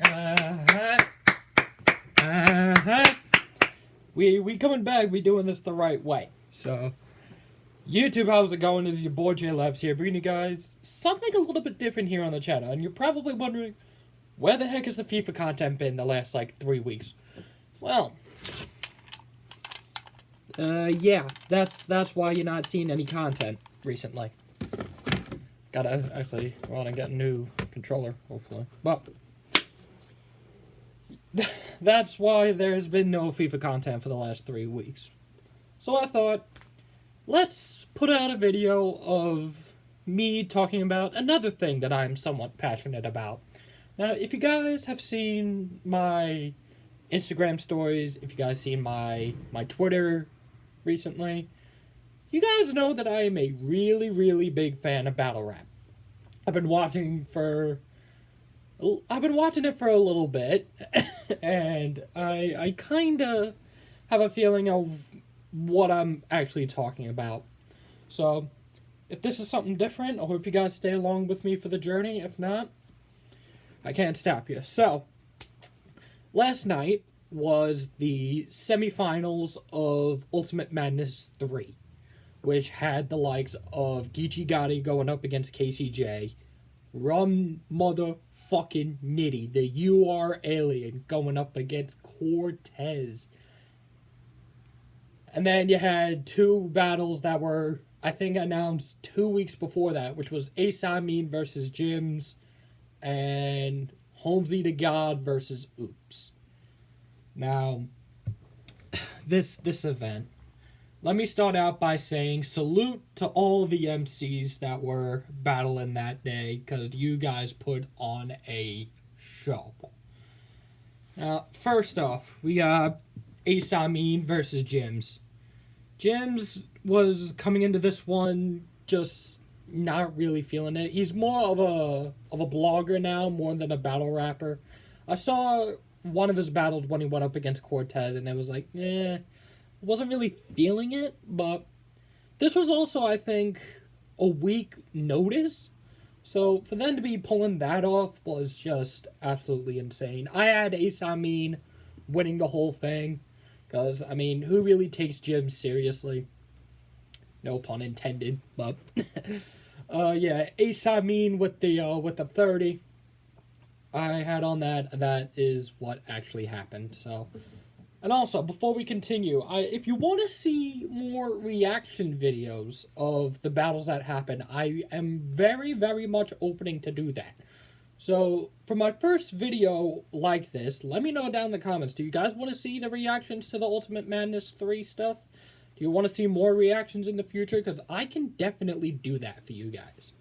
Uh-huh. Uh-huh. We coming back. We doing this the right way. So, YouTube, how's it going? Is your boy J Labs here, bringing you guys something a little bit different here on the channel. And you're probably wondering, where the heck has the FIFA content been the last, 3 weeks? Well, yeah, that's why you're not seeing any content recently. Gotta actually want to get a new controller, hopefully. But that's why there's been no FIFA content for the last 3 weeks. So I thought, let's put out a video of me talking about another thing that I'm somewhat passionate about. Now, if you guys have seen my Instagram stories, if you guys seen my Twitter recently, you guys know that I am a really, really big fan of battle rap. I've been watching it for a little bit, and I kind of have a feeling of what I'm actually talking about. So, if this is something different, I hope you guys stay along with me for the journey. If not, I can't stop you. So, last night was the semifinals of Ultimate Madness 3, which had the likes of Geechee Gotti going up against KCJ, Rum Motherfucking Nitty, the UR Alien, going up against Cortez. And then you had two battles that were, I think, announced 2 weeks before that, which was Asameen versus Jims and Holmesy to God versus Oops. Now, this event, let me start out by saying salute to all the MCs that were battling that day, because you guys put on a show. Now, first off, we got Asameen versus Jims. Jims was coming into this one just not really feeling it. He's more of a blogger now, more than a battle rapper. I saw one of his battles when he went up against Cortez, and it was like, wasn't really feeling it. But this was also, I think, a week notice. So for them to be pulling that off was just absolutely insane. I had Asameen winning the whole thing. Because, I mean, who really takes Jim seriously? No pun intended, but yeah, Asameen with the 30. I had on that. That is what actually happened. So, and also, before we continue, if you want to see more reaction videos of the battles that happen, I am very, very much opening to do that. So, for my first video like this, let me know down in the comments. Do you guys want to see the reactions to the Ultimate Madness 3 stuff? Do you want to see more reactions in the future? Because I can definitely do that for you guys.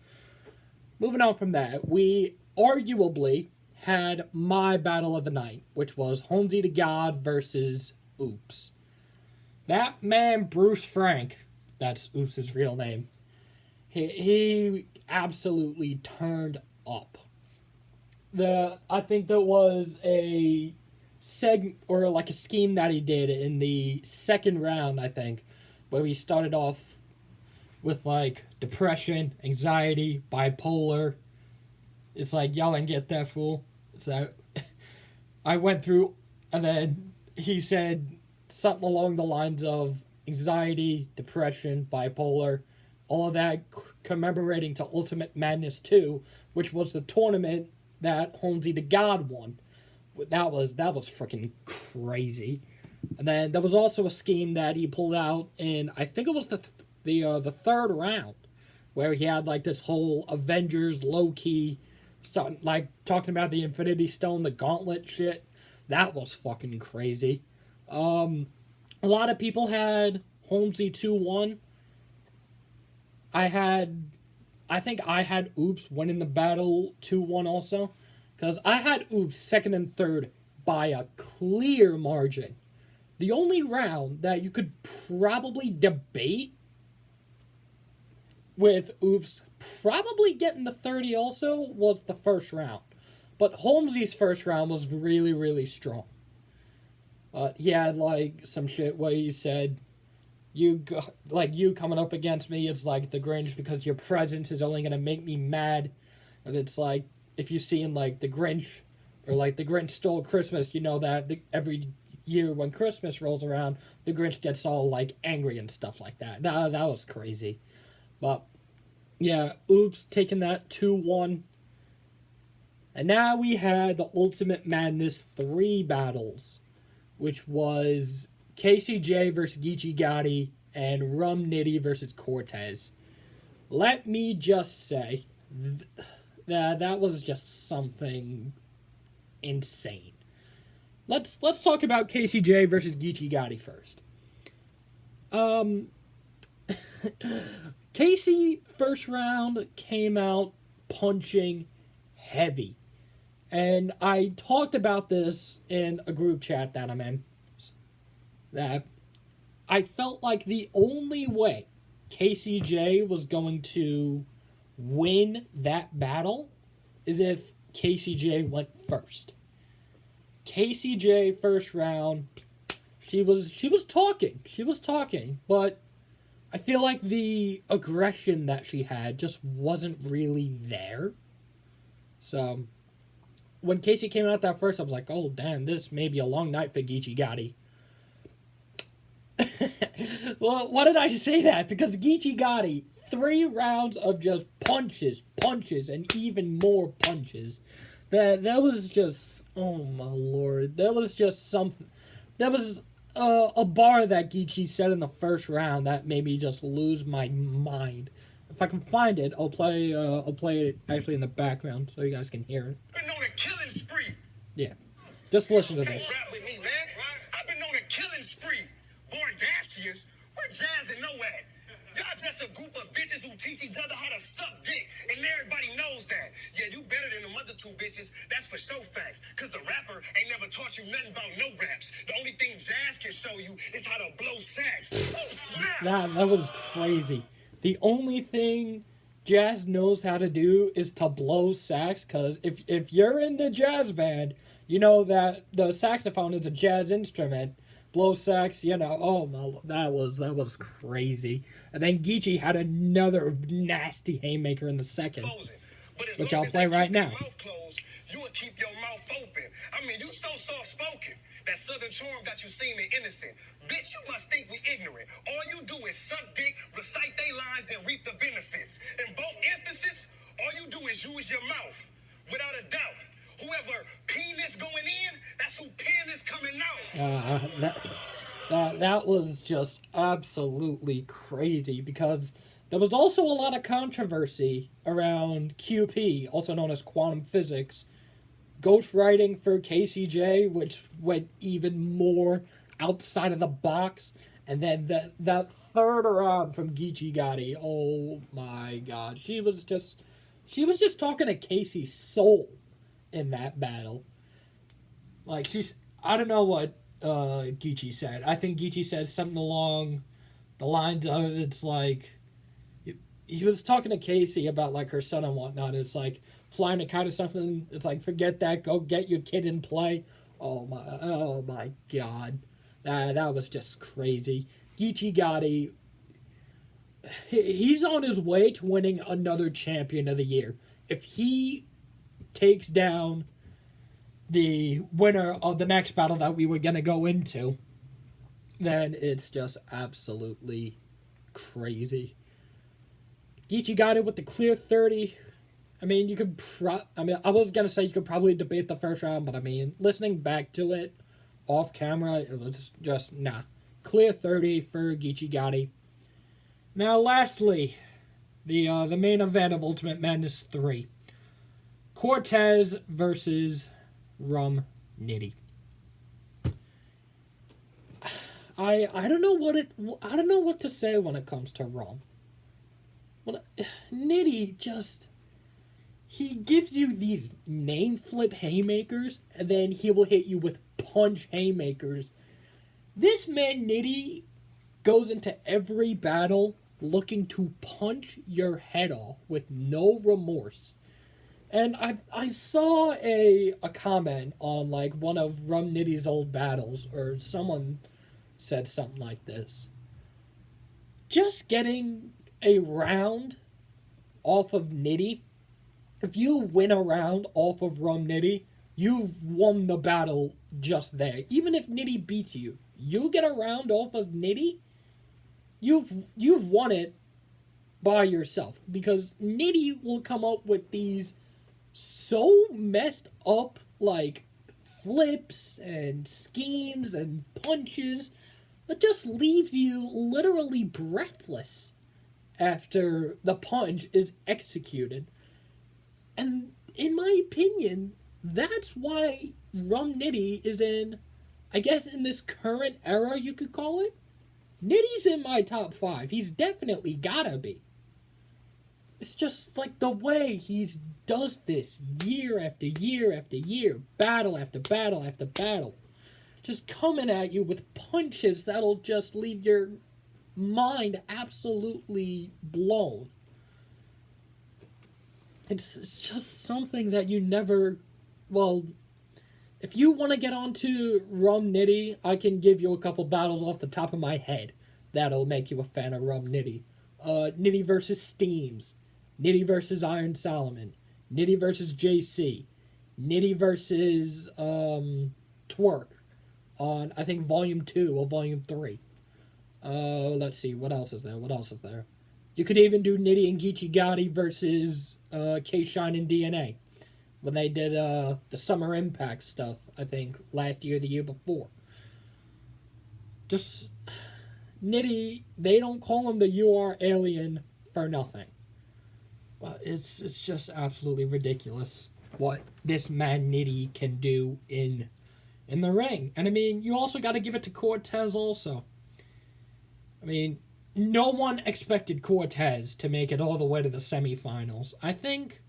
Moving on from that, we arguably had my battle of the night, which was Holmesy to God versus Oops. That man, Bruce Frank, that's Oops' real name, he absolutely turned up. I think there was a a scheme that he did in the second round, I think, where he started off with depression, anxiety, bipolar. It's like yelling, "Get that fool!" So I went through, and then he said something along the lines of anxiety, depression, bipolar, all of that commemorating to Ultimate Madness 2, which was the tournament that Holmesy to God won. That was freaking crazy. And then there was also a scheme that he pulled out in, I think it was the third round, where he had this whole Avengers low key, talking about the Infinity Stone, the Gauntlet shit. That was fucking crazy. A lot of people had Holmesy 2-1. I think I had Oops winning the battle 2-1 also. Because I had Oops second and third by a clear margin. The only round that you could probably debate with Oops probably getting the 30 also was the first round. But Holmesy's first round was really, really strong. He had some shit where he said, you coming up against me, it's like the Grinch because your presence is only going to make me mad. And it's like, if you've seen the Grinch Or like the Grinch Stole Christmas, you know that every year when Christmas rolls around, the Grinch gets all like angry and stuff like that. That was crazy. But yeah, Oops taking that 2-1. And now we had the Ultimate Madness 3 battles, which was KCJ versus Geechee Gotti and Rum Nitty versus Cortez. Let me just say that was just something insane. Let's talk about KCJ versus Geechee Gotti first. Casey first round came out punching heavy. And I talked about this in a group chat that I'm in. That I felt like the only way KCJ was going to win that battle is if KCJ went first. KCJ first round, she was talking, but I feel like the aggression that she had just wasn't really there. So when Casey came out that first, I was like, oh, damn, this may be a long night for Geechee Gotti. Well, why did I say that? Because Geechee Gotti, 3 rounds of just punches, and even more punches. That was just, oh my lord. That was just something. That was a bar that Geechee said in the first round that made me just lose my mind. If I can find it, I'll play it actually in the background so you guys can hear it. Been on a killing spree. Yeah. Just listen to this. Rap with me, man. I've been on a killing spree. Bordashians, where Jazz and No at? Y'all just a group of bitches who teach each other how to suck dick, and everybody knows that. Yeah, you better than them other 2 bitches. That's for sure facts. Cause the rapper ain't never taught you nothing about no raps. The only thing Jazz can show you is how to blow sacks. Oh, snap! That was crazy. The only thing Jazz knows how to do is to blow sax, because if you're in the jazz band, you know that the saxophone is a jazz instrument. Blow sax, you know, oh my, that was crazy. And then Geechee had another nasty haymaker in the second, which I'll play right now. You would keep your mouth open. I mean, you so soft-spoken. That southern charm got you seeming innocent. Bitch, you must think we ignorant. All you do is suck dick, recite they lines, then reap the benefits. In both instances, all you do is use your mouth. Without a doubt. Whoever penis going in, that's who pen is coming out. That was just absolutely crazy, because there was also a lot of controversy around QP, also known as quantum physics, ghostwriting for KCJ, which went even more outside of the box, and then that third round from Geechee Gotti, oh my god, she was just talking to Casey's soul in that battle. Like, I don't know what Geechee said. I think Geechee said something along the lines of, it's like, he was talking to Casey about like her son and whatnot. It's like flying a kite or something. It's like, forget that, go get your kid and play. Oh my god, that was just crazy. Geechee Gotti, he's on his way to winning another Champion of the Year. If he takes down the winner of the next battle that we were going to go into, then it's just absolutely crazy. Geechee got it with the clear 30. I mean, you could I was going to say you could probably debate the first round, but I mean, listening back to it off camera, it was just, nah. Clear 30 for Geechee Gotti. Now, lastly, the main event of Ultimate Madness 3. Cortez versus Rum Nitty. I don't know what to say when it comes to Rum. Nitty just, he gives you these name flip haymakers, and then he will hit you with punch haymakers. This man Nitty goes into every battle looking to punch your head off with no remorse. And I saw a comment on like one of Rum Nitty's old battles, or someone said something like this. Just getting a round off of Nitty, if you win a round off of Rum Nitty, you've won the battle just there. Even if Nitty beats you, you get a round off of Nitty, you've won it by yourself. Because Nitty will come up with these so messed up, like, flips and schemes and punches that just leaves you literally breathless after the punch is executed. And in my opinion, that's why Rum Nitty is in, I guess, in this current era, you could call it. Nitty's in my top 5. He's definitely gotta be. It's just like the way he does this year after year after year, battle after battle after battle. Just coming at you with punches that'll just leave your mind absolutely blown. It's just something that you never... Well, if you want to get onto Rum Nitty, I can give you a couple battles off the top of my head that'll make you a fan of Rum Nitty. Nitty versus Steams. Nitty versus Iron Solomon. Nitty versus JC. Nitty versus Twerk on, I think, Volume 2 or Volume 3. Let's see, what else is there? You could even do Nitty and Geechee Gotti versus K-Shine and DNA when they did the Summer Impact stuff, I think, last year, the year before. Just, Nitty, they don't call him the UR alien for nothing. Well, it's just absolutely ridiculous what this man Nitty can do in the ring. And I mean, you also got to give it to Cortez also. I mean, no one expected Cortez to make it all the way to the semifinals. I think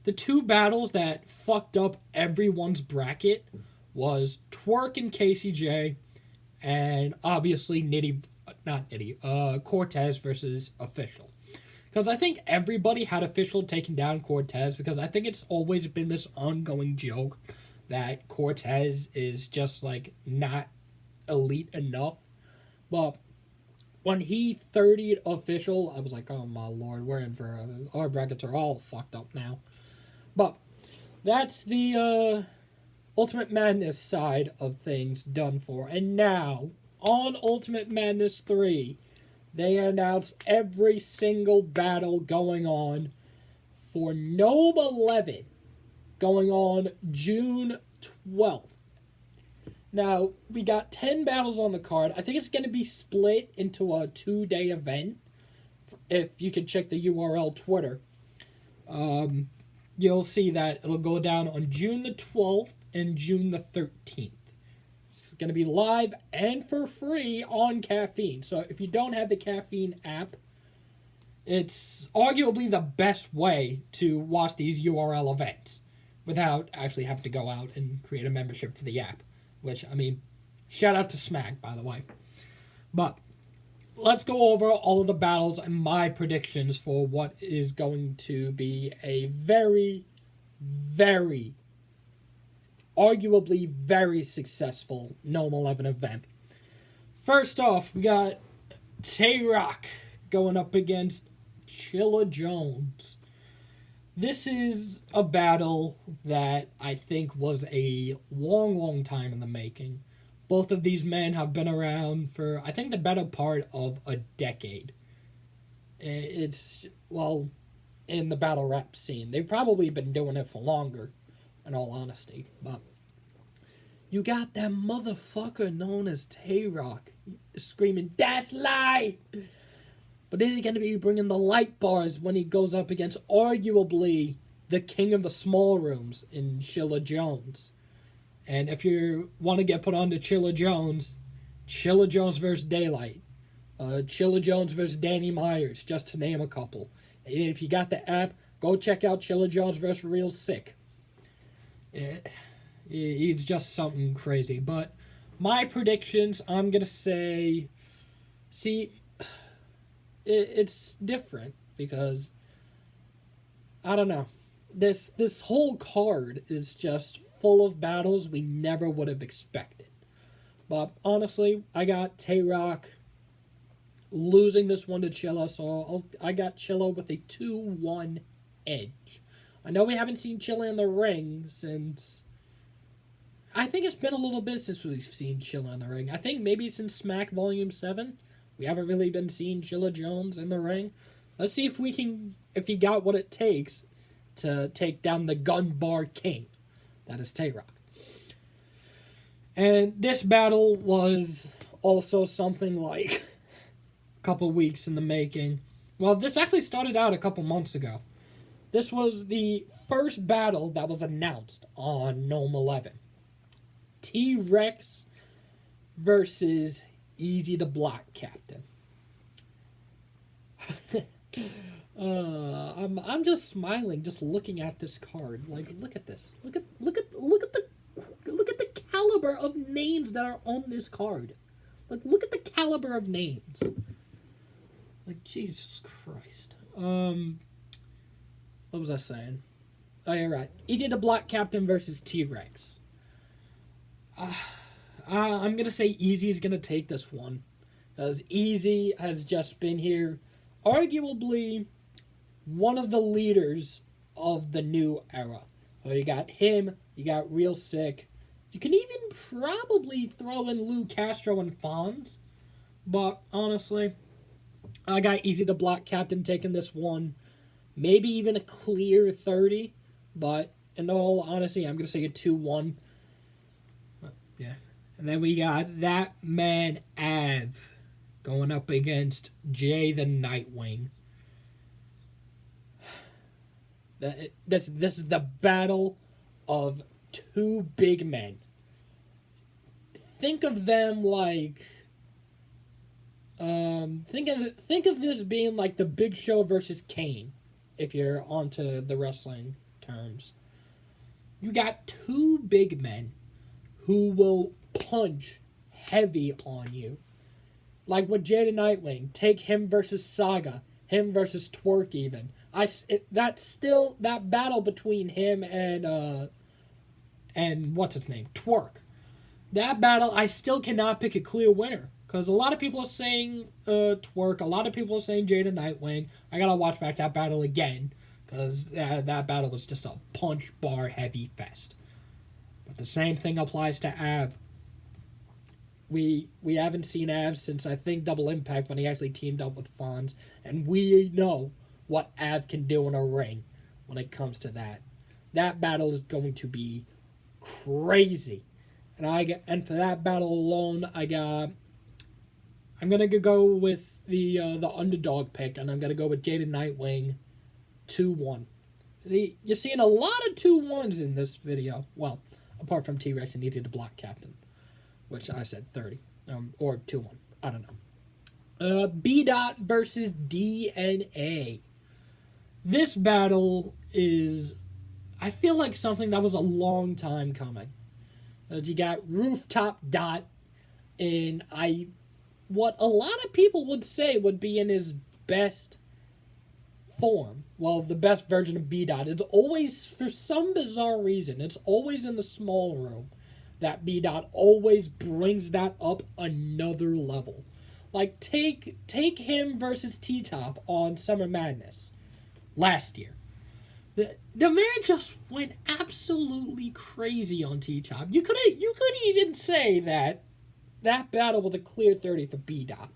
the two battles that fucked up everyone's bracket was Twerk and KCJ, and obviously Cortez versus Official. Because I think everybody had Official taking down Cortez, because I think it's always been this ongoing joke that Cortez is just, like, not elite enough. But when he 30'd Official, I was like, oh my lord, we're in for our brackets are all fucked up now. But that's the Ultimate Madness side of things done for. And now, on Ultimate Madness 3, they announced every single battle going on for Nome 11, going on June 12th. Now, we got 10 battles on the card. I think it's going to be split into a 2-day event. If you can check the URL Twitter, you'll see that it'll go down on June the 12th and June the 13th. It's going to be live and for free on Caffeine. So if you don't have the Caffeine app, it's arguably the best way to watch these URL events without actually having to go out and create a membership for the app. Which, I mean, shout out to Smack, by the way. But let's go over all of the battles and my predictions for what is going to be a very, very, arguably very successful Nome 11 event. First off, we got Tay-Rock going up against Chilla Jones. This is a battle that I think was a long, long time in the making. Both of these men have been around for, I think, the better part of a decade. It's, well, in the battle rap scene. They've probably been doing it for longer, in all honesty. But you got that motherfucker known as Tay-Rock screaming, "That's light!" But is he going to be bringing the light bars when he goes up against arguably the king of the small rooms in Chilla Jones? And if you want to get put on to Chilla Jones versus Daylight, Chilla Jones versus Danny Myers, just to name a couple. And if you got the app, go check out Chilla Jones versus Real Sick. It's just something crazy. But my predictions, I'm going to say, it's different because, I don't know, this whole card is just full of battles we never would have expected. But honestly, I got Tay-Rock losing this one to Chilla, so I got Chilla with a 2-1 edge. I know we haven't seen Chilla in the ring since I think it's been a little bit since we've seen Chilla in the ring. I think maybe since Smack Volume 7, we haven't really been seeing Chilla Jones in the ring. Let's see if he got what it takes to take down the Gun Bar King. That is Tay-Rock. And this battle was also something like a couple weeks in the making. Well, this actually started out a couple months ago. This was the first battle that was announced on Gnome 11. T-Rex versus Easy the Black Captain. I'm just smiling just looking at this card. Like, look at this. Look at the caliber of names that are on this card. Like, look at the caliber of names. Like, Jesus Christ. What was I saying? Oh, yeah, right. Easy the Black Captain versus T-Rex. I'm gonna say Easy's gonna take this one, because Easy has just been here, arguably one of the leaders of the new era. So you got him, you got Real Sick. You can even probably throw in Lou Castro and Fonz, but honestly, I got Easy the Black Captain taking this one. Maybe even a clear 30, but in all honesty, I'm gonna say a 2-1. Yeah. And then we got that man Av going up against Jay the Nightwing. This is the battle of two big men. Think of them like think of this being like the Big Show versus Kane, if you're onto the wrestling terms. You got two big men who will punch heavy on you. Like with Jay the Nightwing, take him versus Saga, him versus Twerk even. That battle between him and what's his name? Twerk. That battle, I still cannot pick a clear winner. Because a lot of people are saying Twerk, a lot of people are saying Jay the Nightwing. I gotta watch back that battle again. Because that battle was just a punch bar heavy fest. But the same thing applies to Av. We haven't seen Av since, I think, Double Impact, when he actually teamed up with Fonz. And we know what Av can do in a ring when it comes to that. That battle is going to be crazy. And for that battle alone, I'm going to go with the underdog pick, and I'm going to go with Jay the Nightwing 2-1. You're seeing a lot of 2-1s in this video. Well, apart from T-Rex and Easy the Black Captain, which I said 30. Or 2-1. I don't know. B-Dot versus DNA. This battle is, I feel like, something that was a long time coming. You got Rooftop Dot in what a lot of people would say would be in his best form. Well, the best version of B-Dot. It's always, for some bizarre reason, it's always in the small room that B-Dot always brings that up another level. Like, take him versus T-Top on Summer Madness last year. The man just went absolutely crazy on T-Top. You could even say that battle was a clear 30 for B-Dot.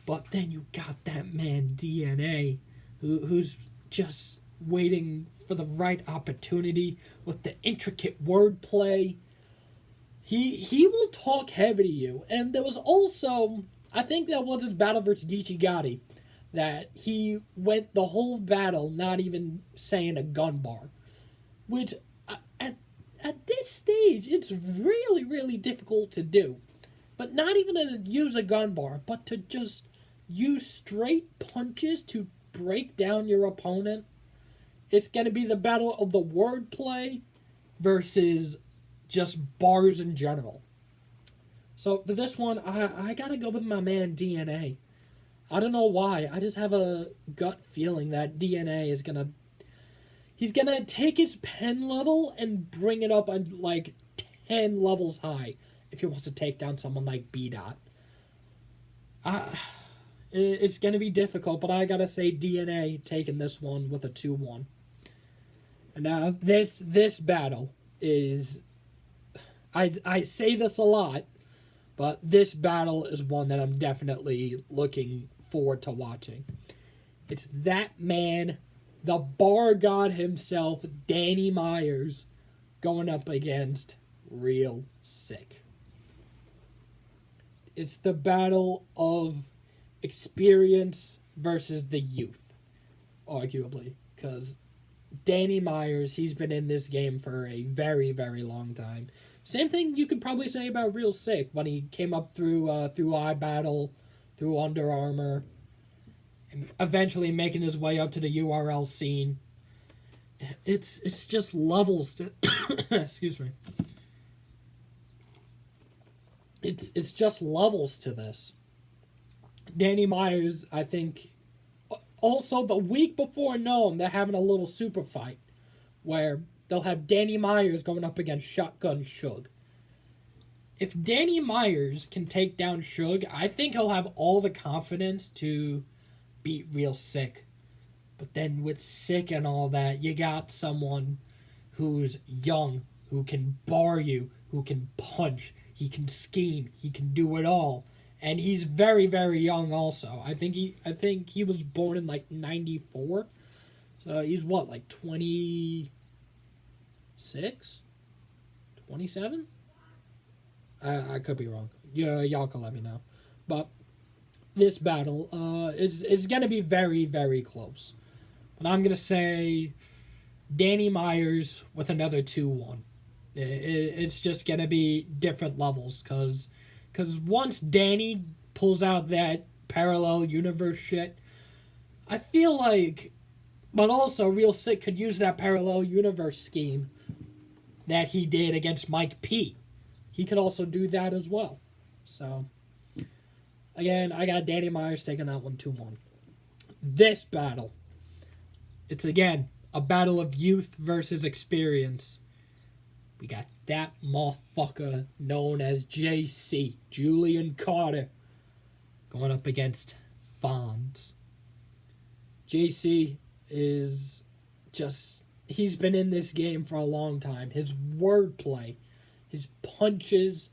But then you got that man DNA, who's just waiting for the right opportunity with the intricate wordplay. He will talk heavy to you. And there was also, I think that was his battle versus Gotti, that he went the whole battle not even saying a gun bar. Which, at this stage, it's really, really difficult to do. But not even to use a gun bar, but to just use straight punches to break down your opponent. It's going to be the battle of the wordplay versus just bars in general. So for this one, I got to go with my man DNA. I don't know why. I just have a gut feeling that DNA is going to... He's going to take his pen level and bring it up on like 10 levels high if he wants to take down someone like B-Dot. It's going to be difficult, but I got to say DNA taking this one with a 2-1. And now this battle is... I say this a lot, but this battle is one that I'm definitely looking forward to watching. It's that man, the bar god himself, Danny Myers, going up against Real Sick. It's the battle of experience versus the youth, arguably, because Danny Myers, he's been in this game for a very, very long time. Same thing you could probably say about Real Sick when he came up through iBattle, through Under Armour, and eventually making his way up to the URL scene. It's just levels to excuse me. It's just levels to this. Danny Myers, I think, also the week before Nome, they're having a little super fight where they'll have Danny Myers going up against Shotgun Suge. If Danny Myers can take down Suge, I think he'll have all the confidence to beat Real Sick. But then with Sick and all that, you got someone who's young, who can bar you, who can punch, he can scheme, he can do it all. And he's very, very young also. I think he was born in like 94. So he's what, like 26? 27? I could be wrong. Yeah, y'all can let me know. But this battle is going to be very, very close. But I'm going to say Danny Myers with another 2-1. It's just going to be different levels because once Danny pulls out that parallel universe shit, I feel like, but also Real Sick could use that parallel universe scheme that he did against Mike P. He could also do that as well. So, again, I got Danny Myers taking that one 2-1. This battle, it's again a battle of youth versus experience. We got that motherfucker known as JC, Julian Carter, going up against Fonz. JC is just, he's been in this game for a long time. His wordplay, his punches,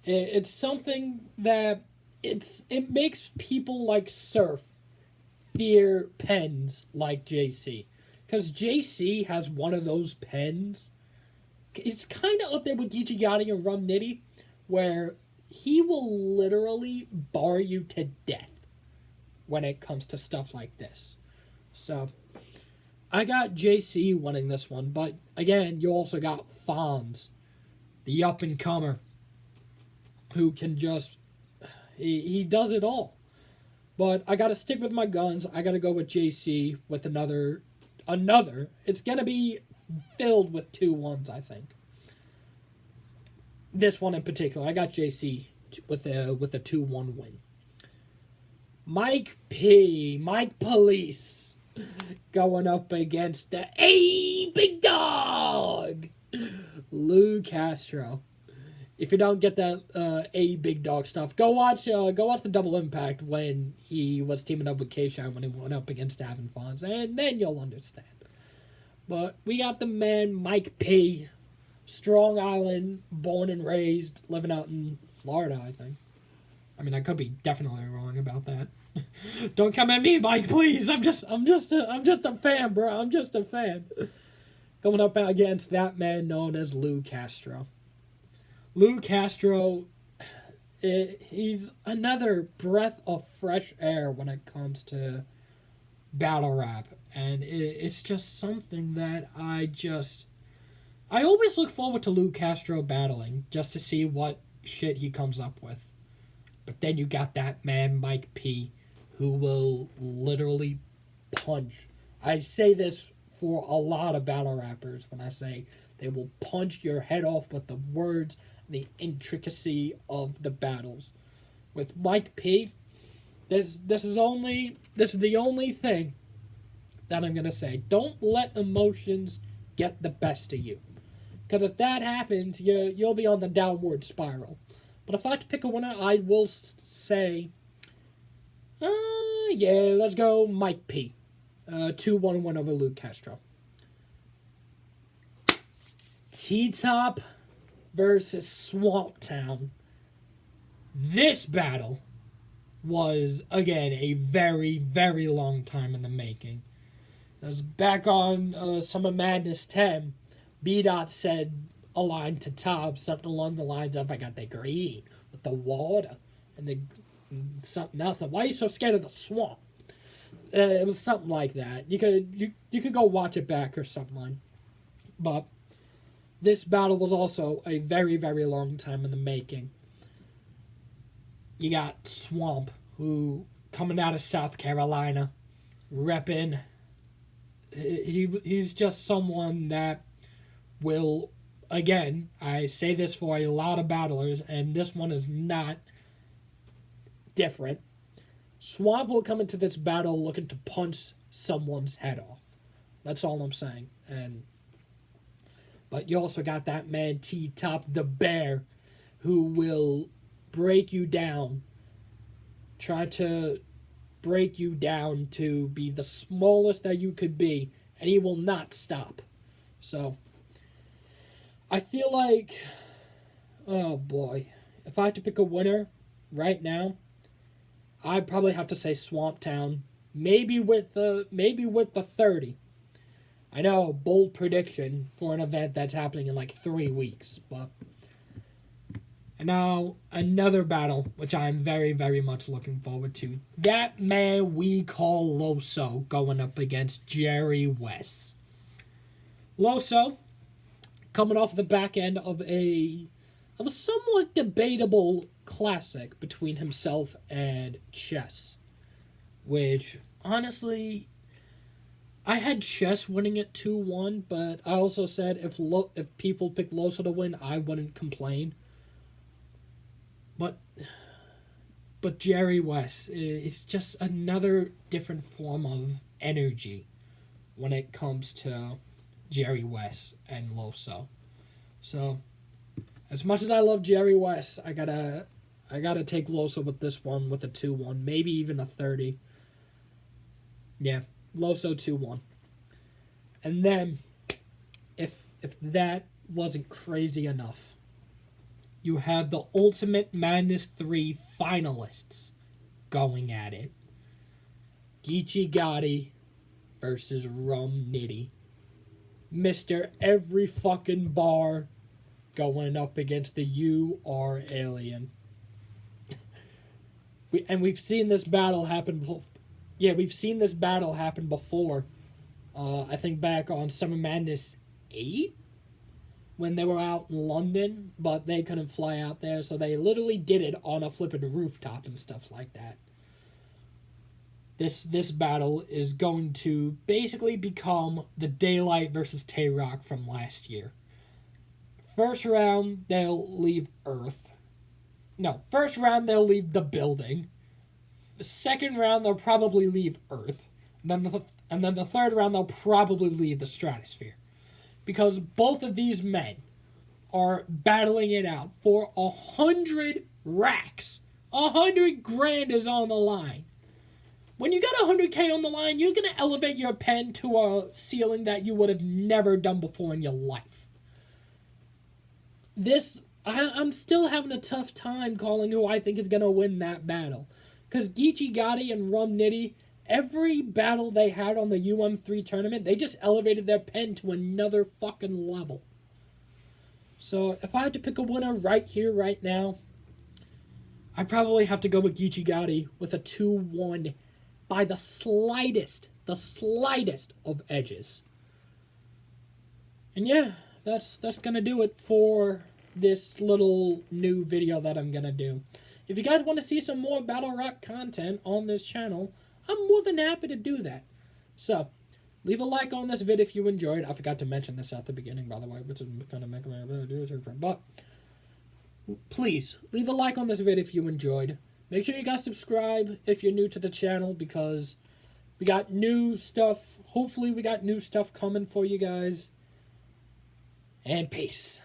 it's something that it makes people like Surf fear pens like JC. Because JC has one of those pens. It's kind of up there with Geechee Gotti and Rum Nitty, where he will literally bar you to death when it comes to stuff like this. So, I got JC winning this one, but again, you also got Fonz, the up-and-comer, who can just, he does it all. But I got to stick with my guns. I got to go with JC with another, it's going to be filled with 2-1s, I think. This one in particular, I got JC with a 2-1 win. Mike Police, going up against the big dog, Lou Castro. If you don't get that big dog stuff, go watch the Double Impact when he was teaming up with K-Shine when he went up against Avin Fonz, and then you'll understand. But we got the man Mike P, Strong Island, born and raised, living out in Florida, I think. I mean, I could be definitely wrong about that. Don't come at me, Mike, please. I'm just a fan, bro. I'm just a fan. Going up against that man known as Lou Castro. Lou Castro, he's another breath of fresh air when it comes to battle rap. And it's just something that I always look forward to Lou Castro battling just to see what shit he comes up with. But then you got that man, Mike P, who will literally punch. I say this for a lot of battle rappers when I say they will punch your head off with the words, the intricacy of the battles. With Mike P, this is the only thing that I'm going to say. Don't let emotions get the best of you. Because if that happens, you'll be on the downward spiral. But if I had to pick a winner, I will say, let's go Mike P. 2-1 win over Lou Castro. T-Top versus Swamp Town. This battle was, again, a very, very long time in the making. It was back on Summer Madness 10. B-Dot said a line to Top, something along the lines of, I got the green with the water and the something else. Why are you so scared of the swamp? It was something like that. You could go watch it back or something. But this battle was also a very, very long time in the making. You got Swamp, who coming out of South Carolina, repping. He's just someone that will, again, I say this for a lot of battlers, and this one is not different. Swamp will come into this battle looking to punch someone's head off. That's all I'm saying. But you also got that man T-Top, the Bear, who will break you down. Try to break you down to be the smallest that you could be, and he will not stop. So, I feel like, oh boy, if I had to pick a winner right now, I'd probably have to say Swamp Town. Maybe with the 30. I know, bold prediction for an event that's happening in like 3 weeks, but. And now, another battle, which I'm very, very much looking forward to. That man we call Loso going up against Jerry West. Loso, coming off the back end of a somewhat debatable classic between himself and Chess. Which, honestly, I had Chess winning it 2-1, but I also said if people picked Loso to win, I wouldn't complain. But Jerry West is just another different form of energy when it comes to Jerry West and Loso. So, as much as I love Jerry West, I gotta take Loso with this one with a 2-1, maybe even a 30. Yeah, Loso 2-1. And then, if that wasn't crazy enough, you have the Ultimate Madness 3 finalists going at it. Geechee Gotti versus Rum Nitty. Mr. Every fucking bar going up against the UR Alien. We've seen this battle happen. We've seen this battle happen before. I think back on Summer Madness 8? When they were out in London, but they couldn't fly out there, so they literally did it on a flippin' rooftop and stuff like that. This battle is going to basically become the Daylight versus Tay-Rock from last year. First round, they'll leave Earth. No, first round, they'll leave the building. Second round, they'll probably leave Earth. And then the third round, they'll probably leave the stratosphere. Because both of these men are battling it out for 100 racks. 100 grand is on the line. When you got 100K on the line, you're going to elevate your pen to a ceiling that you would have never done before in your life. I'm still having a tough time calling who I think is going to win that battle. Because Geechee Gotti and Rum Nitty, every battle they had on the Um3 tournament, they just elevated their pen to another fucking level. So, if I had to pick a winner right here, right now, I'd probably have to go with Geechee Gotti with a 2-1 by the slightest of edges. And yeah, that's gonna do it for this little new video that I'm gonna do. If you guys want to see some more Battle Rap content on this channel, I'm more than happy to do that. So, leave a like on this vid if you enjoyed. I forgot to mention this at the beginning, by the way, which is kind of making me do a but please, leave a like on this vid if you enjoyed. Make sure you guys subscribe if you're new to the channel, because we got new stuff. Hopefully we got new stuff coming for you guys. And peace.